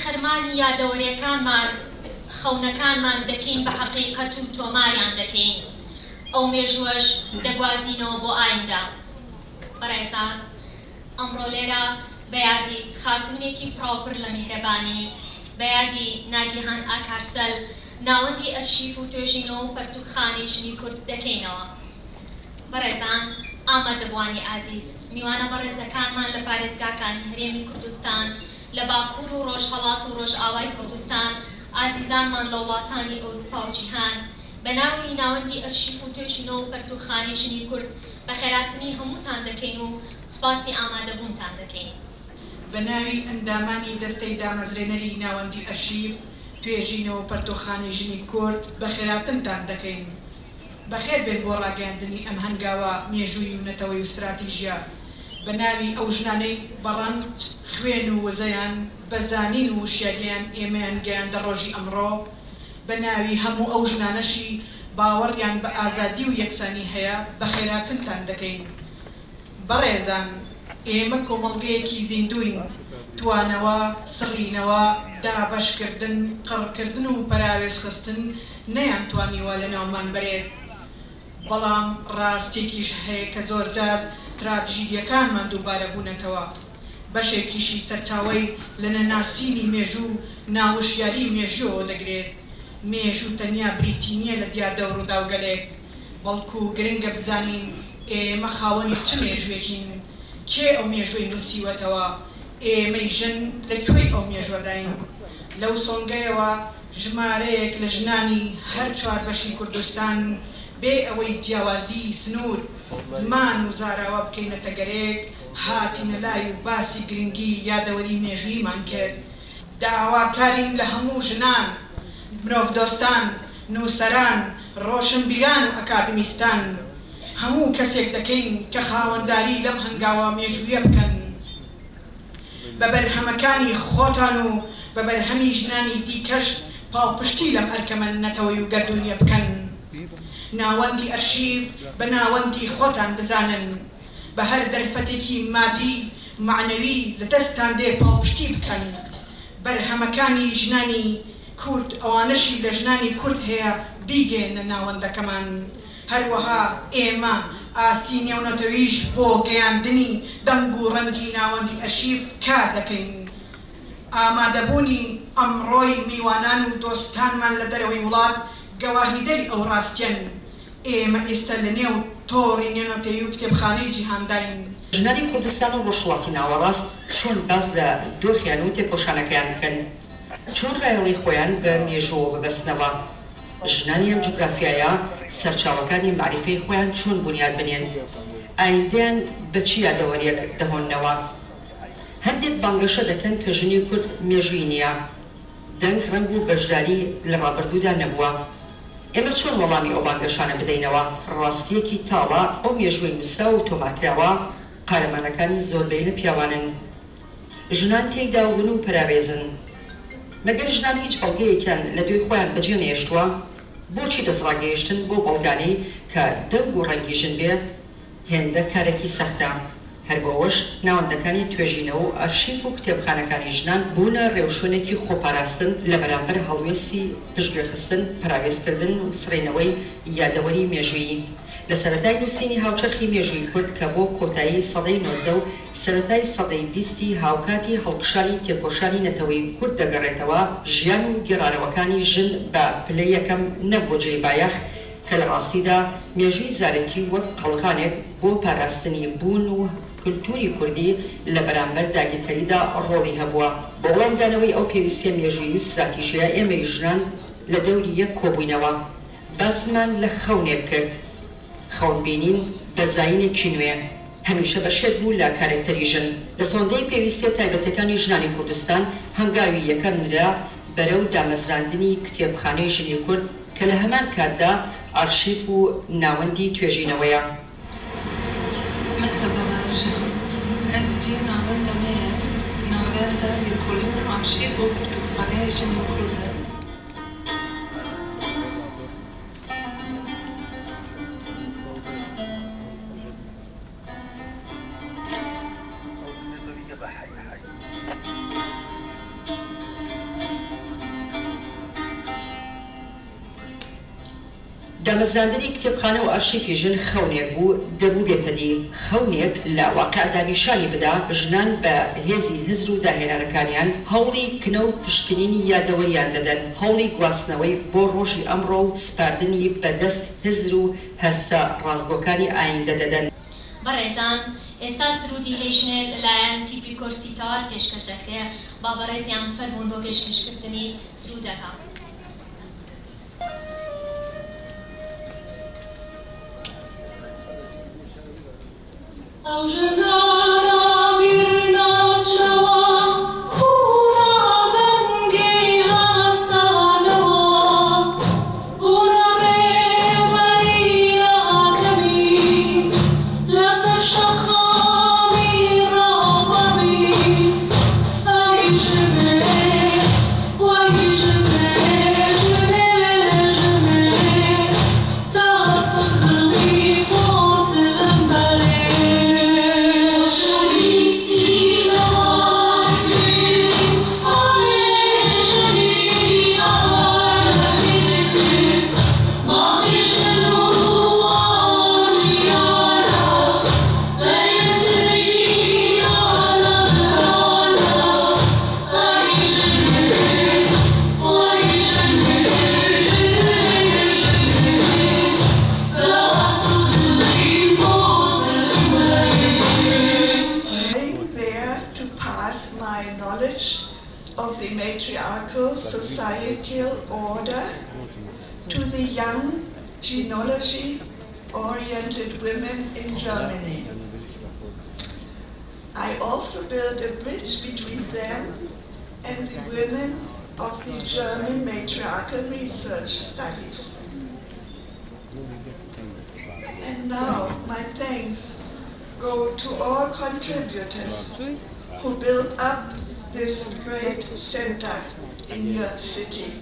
خەرمانی یادەوەریەکانمان خەونەکانمان دەکەین بە حەقیقەت و تۆماریان دەکەین ئەو مێژوەش دەگوازینەوە بۆ ئایندا. بەڕێزان، ئەمڕۆ لێرە بەیادی خاتونێکی پڕاوپڕ لە میهرەبانی، بەیادی ناگیهان ئاکارسەل، ناوەندی ئەرشیف و توێژینەوە و پەرتووخانی ژنی کورد دەکەینەوە. بەڕێزان، ئامادەبوانی ئازیز، میوانە بەڕێزەکانمان لە پارێزگاکانی هەرێمی کوردستان، لە باکوور و ڕۆژهەڵات و ڕۆژئاوای کوردستان، ئازیزانمان لە وڵاتانی ئەوروپا و جیهان، بە ناوی ناوەندی ئەرشیف و توێژینەوە و پەرتووخانی ژنی کورد بە خێراتنی هەمووتان دەکەین و سوپاسی ئامادەبوونتان دەکەین. بە ناوی ئەندامانی دەستەی دامەزرێنەری ناوەندی ئەرشیف توێژینەوە و پەرتووخانی ژنی کورد بە خێراتنتان دەکەین. بەخێر بێن بۆ ڕاگەاندنی ئەم هەنگاوە مێژووی و نەتەوەی و استراتیژیا. بە ناوی ئەو ژنانەی بەڕەند خوێن و وەزەیان بەزانین و وشیاریان ئێمەیان گەیاندە ڕۆژی ئەمڕۆ، بە ناوی هەموو ئەو ژنانەشی باوەڕیان بە ئازادی و یەکسانی هەیە بە خێراتنتان دەکەین. بەڕێزان، ئێمە کۆمەڵگەیەکی زیندوین، توانەوە، سڕینەوە، دابەشکردن، قڕکردن و پەراوێز خستن نەیانتوانیوە لە ناومان بەرێت. بەڵام ڕاستێکیش هەیە کە زۆرجار تراژیدیەکانمان دووبارە بوونەتەوە. بەشێکیشی سەرچاوەی لە نەناسینی مێژوو ناوشیاری مێژووەوە دەگرێت. مێژوو تەنیا بریتی نییە لە دیار دەور و داوگەلێک، بەڵکو گرنگە بزانین ئێمە خاوەنی چ مێژوێکین، کێ ئەو مێژوەی نووسیوەتەوە، ئێمەی ژن لەکوێی ئەو مێژوەداین. لەو سۆنگەیەوە ژمارەیەک لە ژنانی هەر چوار بەشی کوردستان بێ ئەوەی جیاوازی سنوور، زمان و زاراوە بکەینەتە گەرێک، هاتینە لای و باسی گرنگی یادەوەری مێژوویمان کرد. داواکارین لە هەموو ژنان، مرۆڤدۆستان، نووسەران، ڕۆشنبیران و ئەکادمیستان، هەموو کەسێک دەکەین کە خاوەنداری لەم هەنگاوە مێژوویە بکەن. بە بەرهەمەکانی خۆتان و بە بەرهەمی ژنانی دیکەش پاڵپشتی لەم ئەرکەمە نەتەوەی و گەردوونیە بکەن. ناوەندی ئەرشیف بە ناوەندی خۆتان بزانن، بە هەر دەرفەتێکی مادی معنەوی لە دەستان دێ پاڵپشتی بکەن. بەرهەمەکانی ژنانی کورد ئەوانەشی لە ژنانی کورد هەیە بیگەێنە ناوەندەکەمان. هەروەها ئێمە ئاستی نێونەتەویش بۆ گەیاندنی دەنگ و ڕەنگی ناوەندی ئەرشیف کار دەکەین. ئامادەبوونی ئەمڕۆی میوانان و دۆستانمان لە دەرەوەی وڵات گەواهیدەری ئەو ڕاستیان. ئێمە ئێستا لە نێو تۆڕی نێونەتەوی و کتێبخانەی جیهانداین. ژنانی کوردستان و ڕۆژهەڵاتی ناوەڕاست چۆن باز لە دۆخیان و تێکۆشانەکەیان بکەن، چۆن ڕایەڵی خۆیان بە مێژووە ببەستنەوە. ژنانی ئەم جوگرافیایە سەرچاوەکانی معریفەی خۆیان چۆن بنیاد بنێن، ئایندەیان بە چی یادەوەریەک دەهۆننەوە. هەندێک بانگەشە دەکەن کە ژنی کورد مێژووی نییە، دەنگ ڕەنگ و بەشداری لە ڕابردوودا نەبووە. ئێمە چۆن وەڵامی ئەو بانگەشانە بدەینەوە؟ ڕاستیەکی تاڵە ئەو مێژووی نووسرا و تۆمارکراوە قارەمانەکانی زۆربەی لە پیاوانن. ژنان تێیدا ون و پەراوێزن. مەگەر ژنان هیچ بەڵگەیەکیان لە دوێ خۆیان بەجێ نێشتووە، بۆچی دەستڕاگەیشتن بۆ بەڵگانەی کە دەنگ و ڕەنگی ژن بێ هێندە کارێکی سەختە. هەر بۆەوەش ناوەندەکانی توێژینەوە و ئەرشیف و کتێبخانەکانی ژنان بوونە ڕێوشوێنێکی خۆپاراستن لە بەرامبەر هەڵوێستی پشتگوێخستن، پەراوێزکردن و سڕینەوەی یادەوەری مێژوویی. لە سەرەتای نووسینی هاوچەرخی مێژووی کورد کە بۆ کۆتایی سەدەی 19 و سەرەتای سەدەی 20 هاوکاتی هەڵکشانی تێکۆشانی نەتەوەی کورد دەگەڕێتەوە، ژیان و گێڕانەوەکانی ژن بە پلەی یەکەم نەبوو جێی بایەخ کە لە ڕاستیدا مێژووی زارەکی وەک قەڵغانێک بۆ پاراستنی بوون و کولتوری کوردی لە بەرامبەر داگیرکاریدا ڕۆڵی هەبووە. بۆ وەڵامدانەوەی ئەو پێویستیە مێژووی و استراتیژیە ئێمەی ژنان لە دەوری یەک کۆبووینەوە. باسمان لە خەونێک کرد، خەونبینین بە زاینێکی نوێ هەمیشە بەشێک بوو لە کارکتەری ژن. لە سۆنگەی پێویستیە تایبەتەکانی ژنانی کوردستان هەنگاوی یەکەمدا بەرەو دامەزراندنی کتێبخانەی ژنی کورد کە لە هەمان کاتدا ئارشیف و ناوەندی توێژینەوەیە. ئەمجی ناوەندە مێ ناوەندە لێکۆڵین و ئارشیف و کتێبخانەی ژنی کوردە. دامەزراندنی کتێبخانە و ئارشیفی ژن خەونێک بوو دەبوو بێتە دی خەونێک لە واقعدا نیشانی بدا ژنان بە هێزی هزر و داهێنانەکانیان هەوڵی کنە و پشکنینی یادەوەریان دەدەن هەوڵی گواستنەوەی بۆ ڕۆژی ئەمڕۆ و سپاردنی بەدەست هزر و هەستە ڕازگۆکانی ئایندە دەدەن. بەڕێزان ئێستا سرودی هێشنێ لەلایەن تیپی کۆرسیتار پێشکەش دەکرێت با بەڕێزیان فەرموون بۆ پێشکەشکردنی سرودەکە. Of the matriarchal societal order to the young genealogy-oriented women in Germany. I also built a bridge between them and the women of the German matriarchal research studies. And now my thanks go to all contributors who built up this great center in your city.